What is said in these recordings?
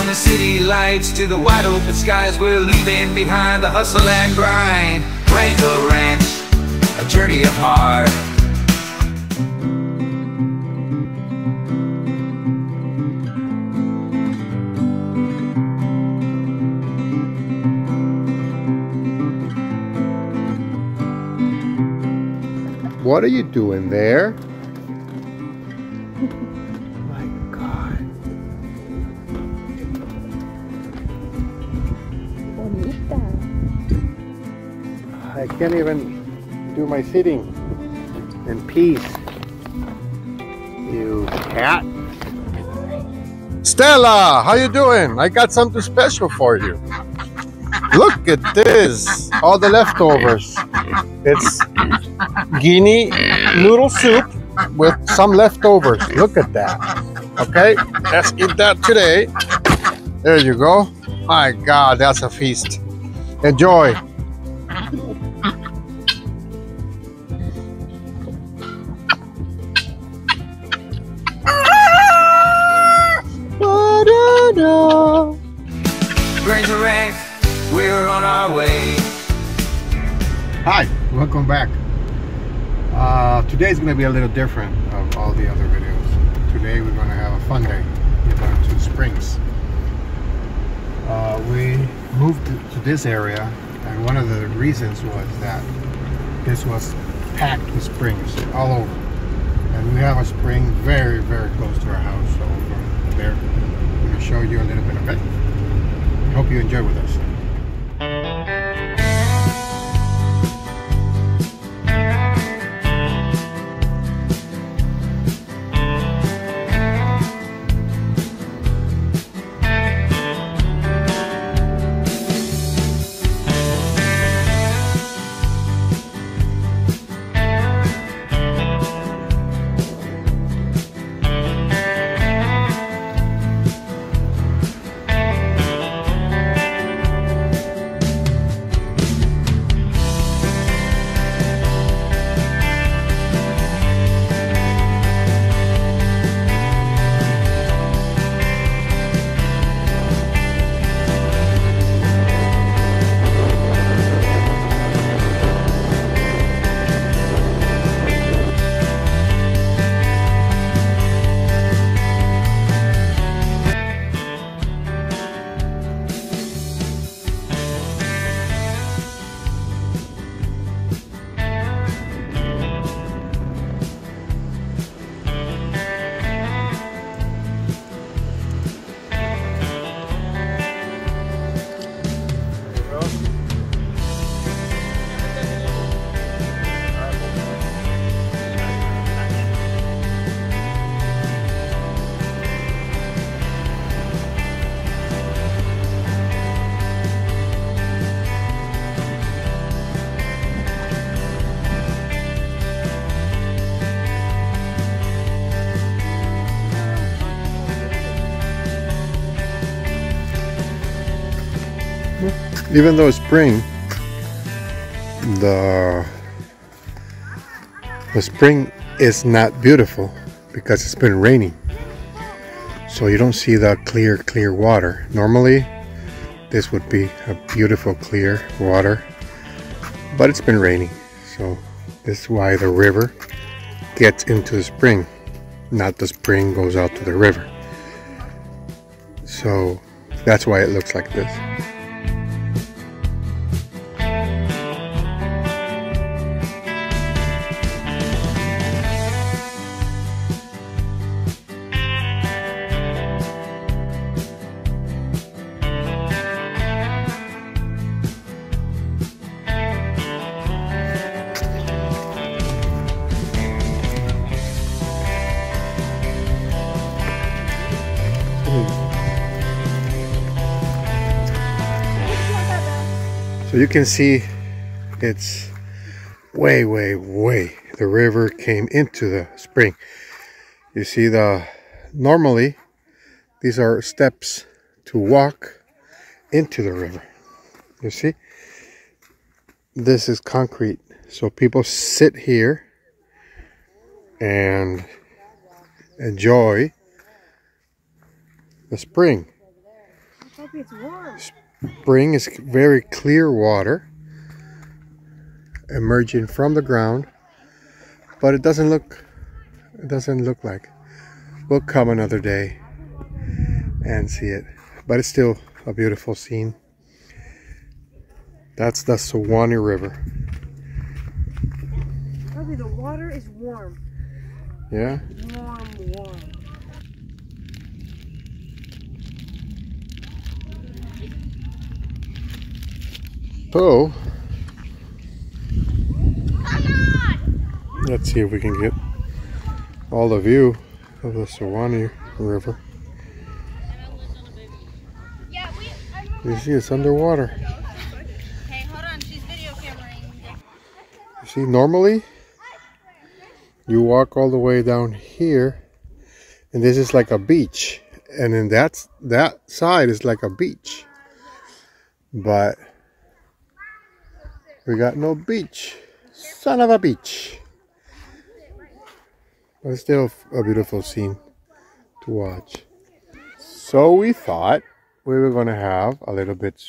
From the city lights to the wide open skies, we're leaving behind the hustle and grind. Rangel Ranch, a journey of heart. What are you doing there? My God. Bonita. I can't even do my sitting in peace. You cat. Stella, how you doing? I got something special for you. Look at this. All the leftovers. It's guinea noodle soup with some leftovers. Look at that. Okay, let's eat that today. There you go. My God, that's a feast. Enjoy. Rangel Ranch, we're on our way. Hi, welcome back. Today's going to be a little different of all the other videos. Today we're going to have a fun day. We're going to Springs. We moved to this area, and one of the reasons was that this was packed with springs all over. And we have a spring very, very close to our house, so we're going there. I'm going to show you a little bit of it. I hope you enjoy with us. Even though it's spring, the spring is not beautiful because it's been raining. So you don't see the clear water. Normally, this would be a beautiful clear water, but it's been raining. So this is why the river gets into the spring, not the spring goes out to the river. So that's why it looks like this. So you can see it's way, the river came into the spring. You see normally these are steps to walk into the river. You see? This is concrete. So people sit here and enjoy the spring. Puppy, it's warm. Spring is very clear water emerging from the ground, but it doesn't look like. We'll come another day and see it, but it's still a beautiful scene. That's the Suwannee River. Puppy, the water is warm. Yeah? Warm. So, let's see if we can get all the view of the Suwannee River. You see, it's underwater. Hey, hold on, she's video cameraing. You see, normally you walk all the way down here, and this is like a beach, and then that side is like a beach, but we got no beach. Son of a beach. But it's still a beautiful scene to watch. So we thought we were going to have a little bit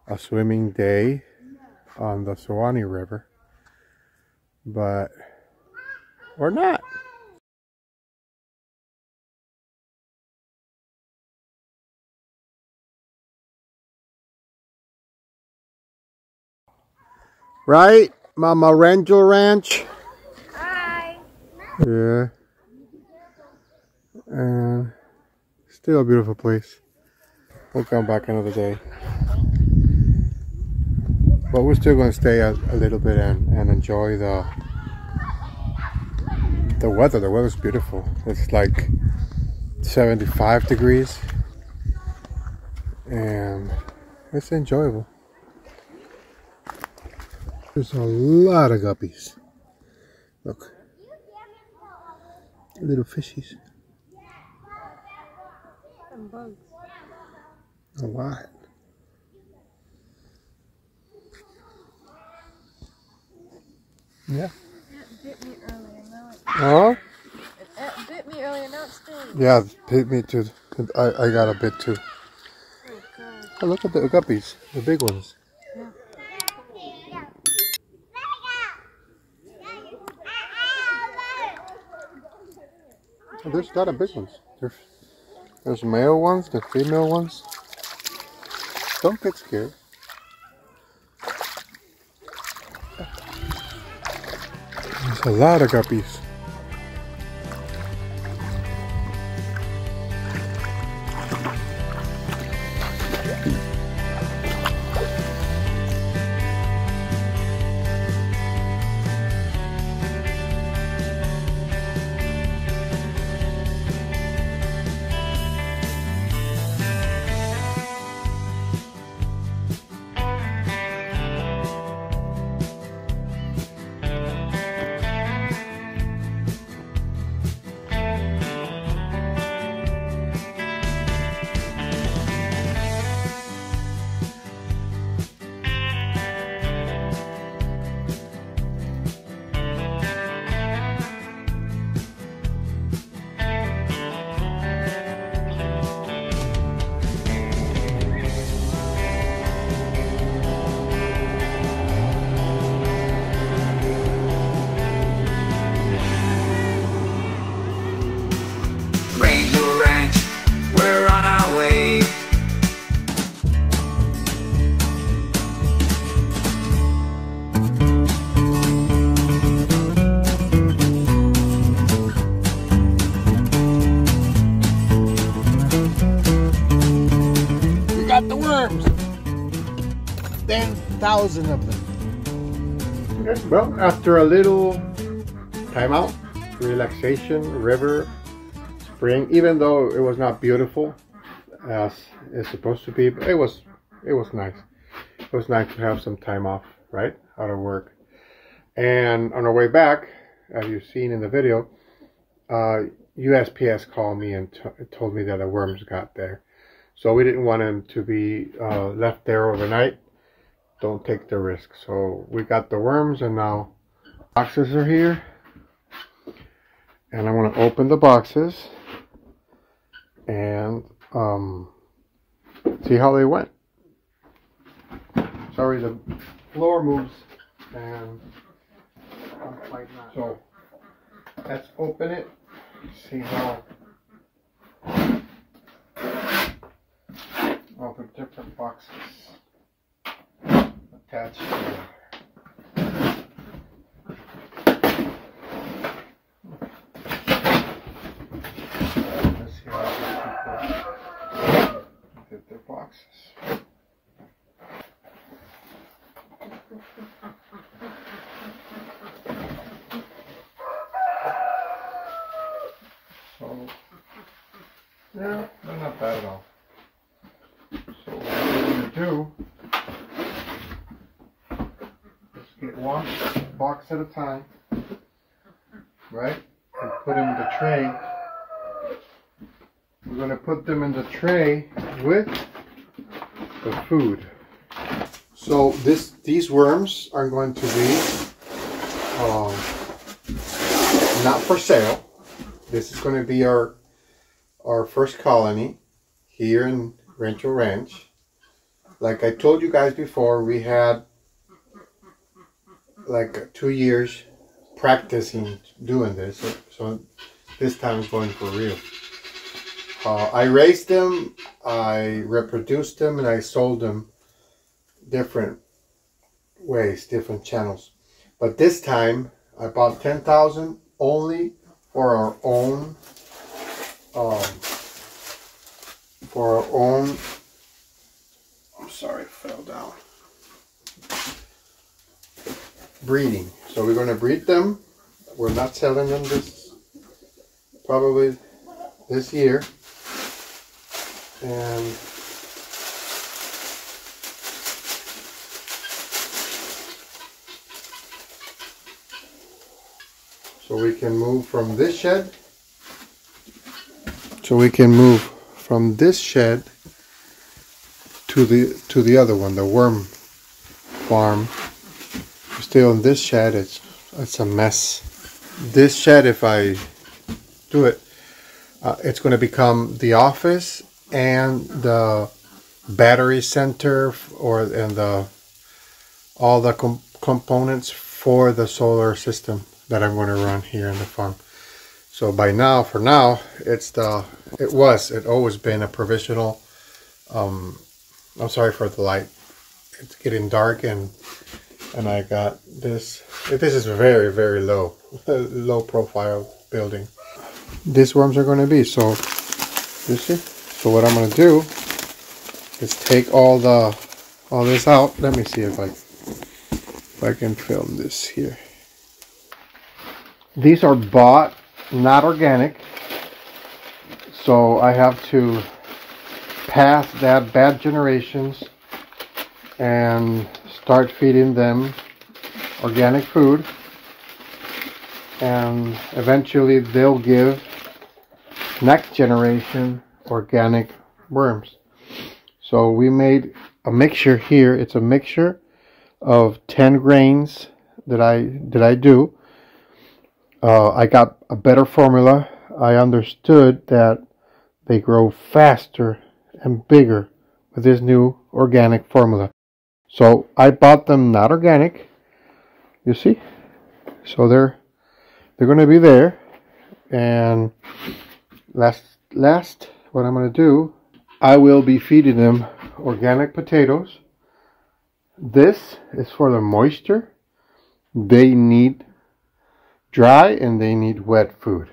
a swimming day on the Suwannee River, but we're not. Right, Mama Rangel Ranch? Hi. Yeah. And still a beautiful place. We'll come back another day. But we're still going to stay a little bit and enjoy the weather. The weather's beautiful. It's like 75 degrees. And it's enjoyable. There's a lot of guppies. Look. Little fishies. And bugs. A lot. Yeah. It bit me earlier, now it's... Huh? It bit me earlier, now it's stings. Yeah, it bit me too. I got a bit too. Oh, God. Oh, look at the guppies. The big ones. Yeah. Oh, there's a lot of big ones. There's male ones, the female ones. Don't get scared. There's a lot of guppies. Rangel Ranch, we're on our way. We got the worms. 10,000 of them. Okay, well, after a little timeout, relaxation, river, spring, even though it was not beautiful as it's supposed to be, but it was nice. It was nice to have some time off, right, out of work. And on our way back, as you've seen in the video, USPS called me and told me that the worms got there. So we didn't want them to be left there overnight. Don't take the risk. So we got the worms, and now boxes are here. And I want to open the boxes and See how they went. Sorry, the floor moves and so let's open it. See how all the different boxes attached together. Let's see how these people get their boxes. So, yeah, they're not bad at all. So what we're going to do is get one box at a time, right? And put them in the tray. We're going to put them in the tray with the food. So these worms are going to be not for sale. This is going to be our first colony here in Rangel Ranch. Like I told you guys before, we had like 2 years practicing doing this. So this time it's going for real. I raised them, I reproduced them, and I sold them different ways, different channels. But this time I bought 10,000 only for our own I'm sorry, it fell down. Breeding. So we're going to breed them. We're not selling them probably this year. And so we can move from this shed. So we can move from this shed to the other one, the worm farm. We're still in this shed. It's a mess. This shed, if I do it, it's going to become the office and the battery center, and all the components for the solar system that I'm going to run here in the farm. So for now, it's always been a provisional. I'm sorry for the light. It's getting dark, and I got this. This is very, very low profile building. These worms are going to be, so you see. So what I'm going to do is take all this out. Let me see if I can film this here. These are bought, not organic. So I have to pass that bad generations and start feeding them organic food, and eventually they'll give next generation organic worms. So we made a mixture here. It's a mixture of 10 grains that I do. I got a better formula. I understood that they grow faster and bigger with this new organic formula. So I bought them not organic. You see? So they're going to be there. And last what I'm going to do, I will be feeding them organic potatoes. This is for the moisture. They need dry and they need wet food.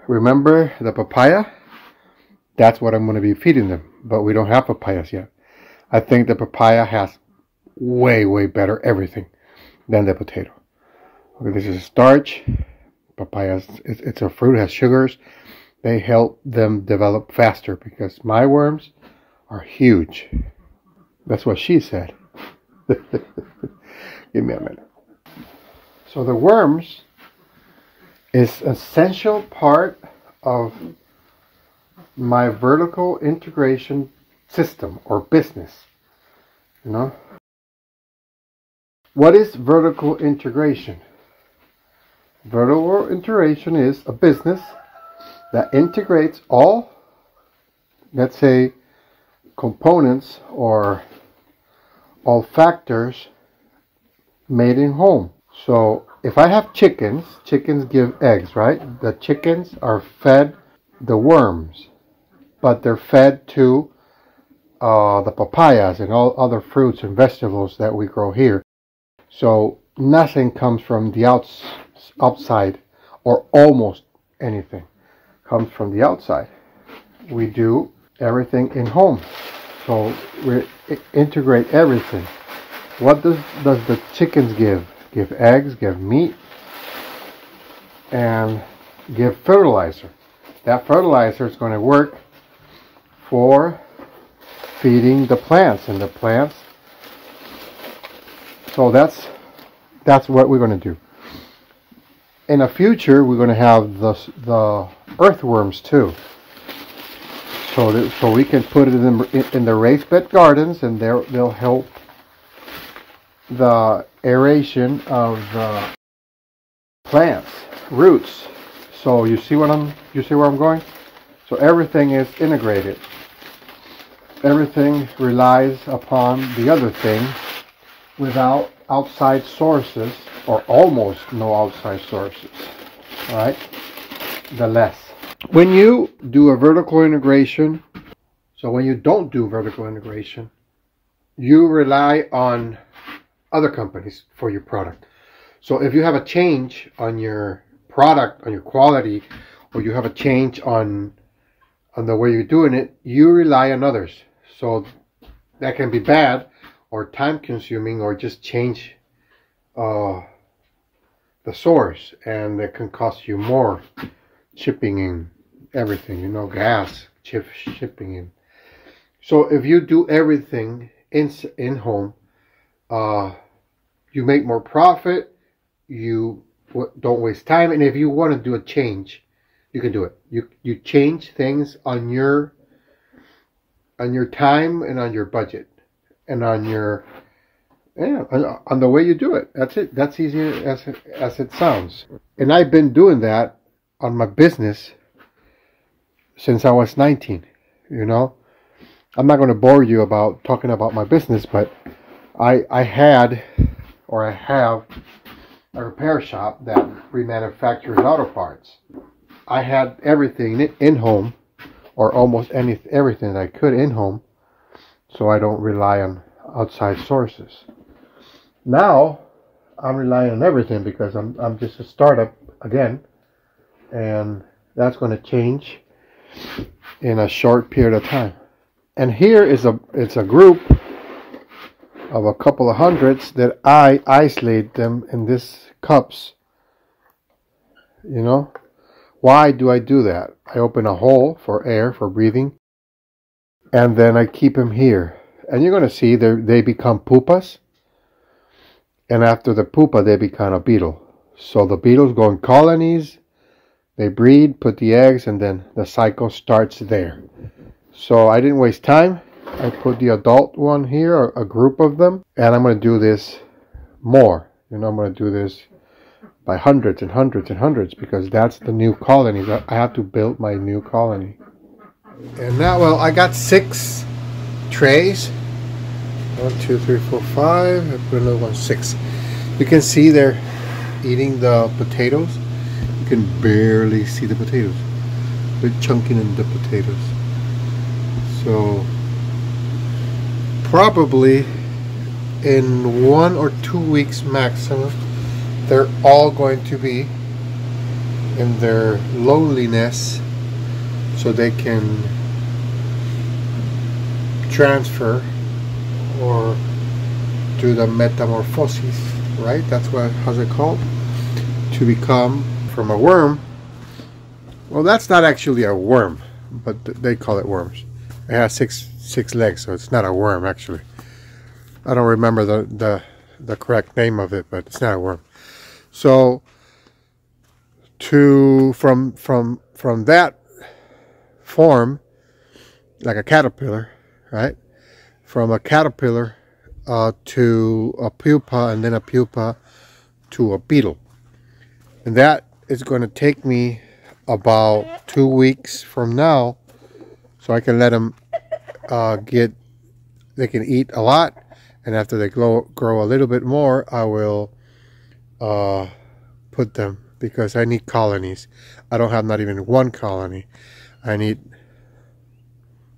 Remember the papaya? That's what I'm going to be feeding them. But we don't have papayas yet. I think the papaya has way, way better everything than the potato. Okay, this is starch. Papayas, it's a fruit, has sugars. They help them develop faster because my worms are huge. That's what she said. Give me a minute. So the worms is an essential part of my vertical integration system or business. You know? What is vertical integration? Vertical integration is a business that integrates all let's say, components or all factors made in home. So if I have chickens, chickens give eggs, right? The chickens are fed the worms, but they're fed to the papayas and all other fruits and vegetables that we grow here. So nothing comes from the outside, or almost anything comes from the outside. We do everything in home. So we integrate everything. What does the chickens give? Give eggs, give meat, and give fertilizer. That fertilizer is going to work for feeding the plants, and the plants. So that's what we're going to do. In the future, we're going to have the earthworms too. So we can put it in the raised bed gardens, and they'll help the aeration of the plants, roots. So you see where I'm going? So everything is integrated. Everything relies upon the other thing without outside sources, or almost no outside sources. All right? The less. When you do a vertical integration, so when you don't do vertical integration, you rely on other companies for your product. So if you have a change on your product, on your quality, or you have a change on the way you're doing it, you rely on others. So that can be bad or time consuming, or just change the source, and it can cost you more shipping and everything, gas, shipping in. So if you do everything in home, you make more profit, you don't waste time, and if you want to do a change, you can do it. You change things on your time and on your budget and on your on the way you do it. That's it. That's easy as it sounds. And I've been doing that on my business since I was 19. I'm not going to bore you about talking about my business, but I have a repair shop that remanufactures auto parts. I had everything in home, or almost everything that I could in home, so I don't rely on outside sources. Now I'm relying on everything because I'm just a startup again, and that's going to change in a short period of time. And here is it's a group of a couple of hundreds that I isolate them in these cups. Why do I do that? I open a hole for air, for breathing, and then I keep them here. And you're going to see they become pupas, and after the pupa they become a beetle. So the beetles go in colonies, they breed, put the eggs, and then the cycle starts there. So I didn't waste time. I put the adult one here, a group of them, and I'm going to do this more. I'm going to do this by hundreds and hundreds and hundreds, because that's the new colonies. I have to build my new colony. And now, well, I got 6 trays. 1, 2, 3, 4, 5. I put another one, 6. You can see they're eating the potatoes. You can barely see the potatoes. They're chunking in the potatoes. So probably in 1 or 2 weeks maximum, they're all going to be in their loneliness, so they can transfer or do the metamorphosis, right? How's it called? To become from a worm. Well, that's not actually a worm, but they call it worms. It has six legs, so it's not a worm actually. I don't remember the correct name of it, but it's not a worm. So from that form, like a caterpillar, right? From a caterpillar to a pupa, and then a pupa to a beetle. And that is going to take me about 2 weeks from now. so I can let them they can eat a lot, and after they grow a little bit more, I will put them, because I need colonies. I don't have not even one colony. I need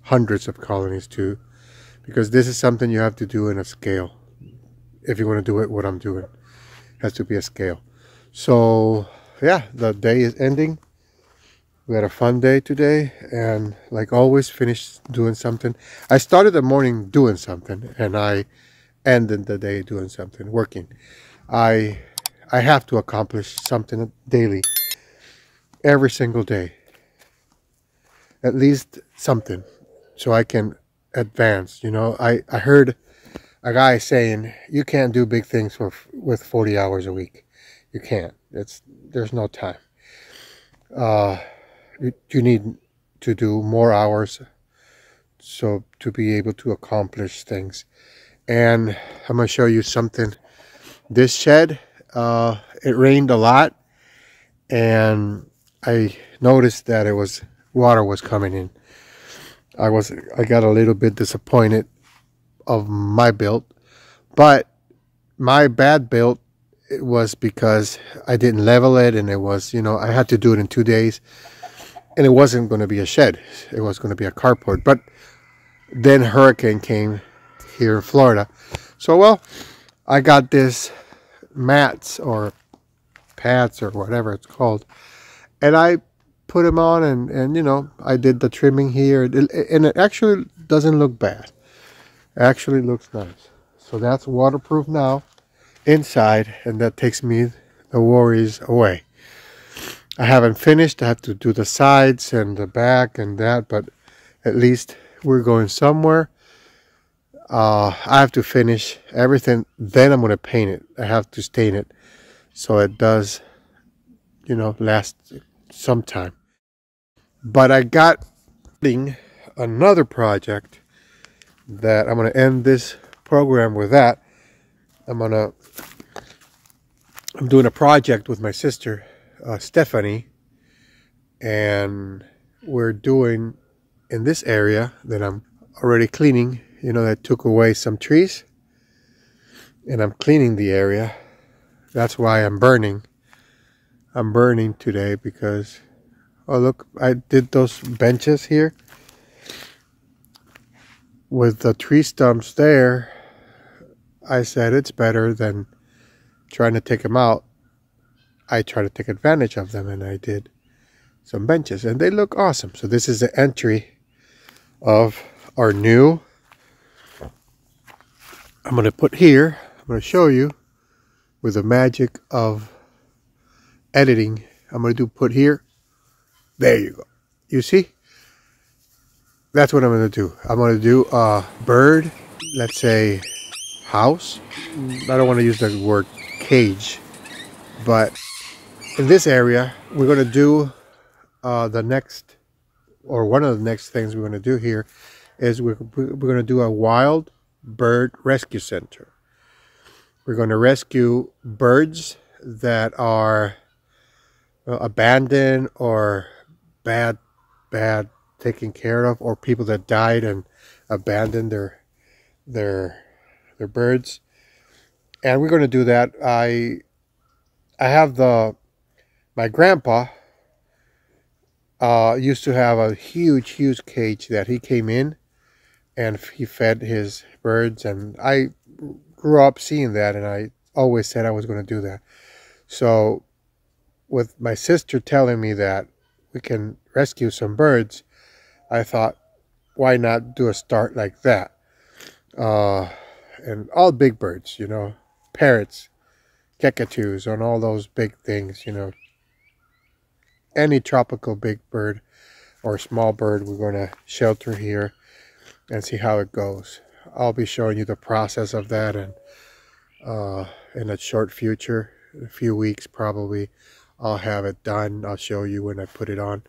hundreds of colonies too, because this is something you have to do in a scale. If you want to do it what I'm doing, it has to be a scale. So yeah, the day is ending. We had a fun day today, and like always, finished doing something. I started the morning doing something, and I ended the day doing something, working. I have to accomplish something daily, every single day, at least something, so I can advance. You know, I heard a guy saying you can't do big things with 40 hours a week. You can't. There's no time. You need to do more hours so to be able to accomplish things. And I'm gonna show you something. This shed, it rained a lot, and I noticed that water was coming in. I got a little bit disappointed of my build, but my bad build, it was because I didn't level it, and it was, you know, I had to do it in 2 days, and it wasn't going to be a shed. It was going to be a carport. But then hurricane came here in Florida. So, well, I got this mats or pads or whatever it's called, and I put them on, and you know, I did the trimming here, and it actually doesn't look bad. It actually looks nice. So that's waterproof now inside, and that takes me the worries away. I haven't finished. I have to do the sides and the back and that, but at least we're going somewhere. I have to finish everything, then I'm going to paint it. I have to stain it so it does, you know, last some time. But I got another project that I'm going to end this program with. That I'm doing a project with my sister Stephanie, and we're doing in this area that I'm already cleaning. You know, that took away some trees, and I'm cleaning the area. That's why I'm burning. I'm burning today because, oh look, I did those benches here with the tree stumps there. I said it's better than trying to take them out. I try to take advantage of them, and I did some benches, and they look awesome. So this is the entry of our new, I'm going to put here, I'm going to show you with the magic of editing. I'm going to put here. There you go. You see? That's what I'm going to do. I'm going to do a bird, let's say house. I don't want to use the word cage, but in this area, we're going to do the next, or one of the next things we're going to do here is we're going to do a wild bird rescue center. We're going to rescue birds that are abandoned or bad taken care of, or people that died and abandoned their birds. And we're going to do that. I have my grandpa used to have a huge cage that he came in and he fed his birds, and I grew up seeing that, and I always said I was going to do that. So with my sister telling me that we can rescue some birds, I thought, why not do a start like that? And all big birds, you know, parrots, cockatoos, and all those big things, you know. Any tropical big bird or small bird we're going to shelter here and see how it goes. I'll be showing you the process of that, and in a short future, a few weeks probably, I'll have it done. I'll show you when I put it on.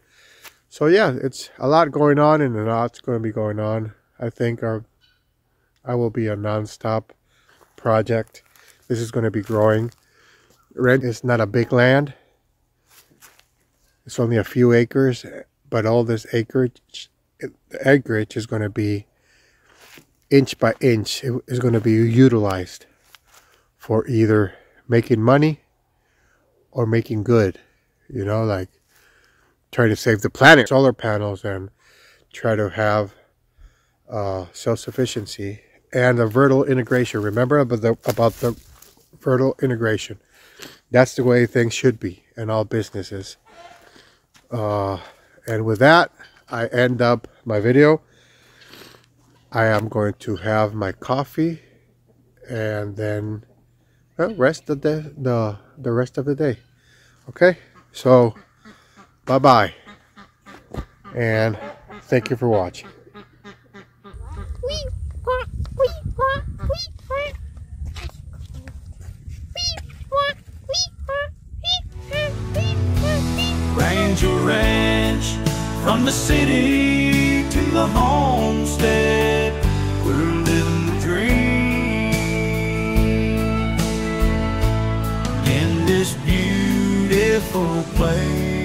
So yeah, it's a lot going on, and a lot's going to be going on. I think I will be a non-stop project. This is going to be growing. Rent is not a big land. It's only a few acres, but all this acreage the acreage is going to be inch by inch. It is going to be utilized for either making money or making good, you know, like trying to save the planet. Solar panels and try to have self-sufficiency and the vertical integration. Remember about the vertical integration. That's the way things should be in all businesses. And with that, I end up my video. I am going to have my coffee and then rest of the rest of the day. Okay, so bye-bye, and thank you for watching. Rangel Ranch, from the city to the homestead, we're living the dream in this beautiful place.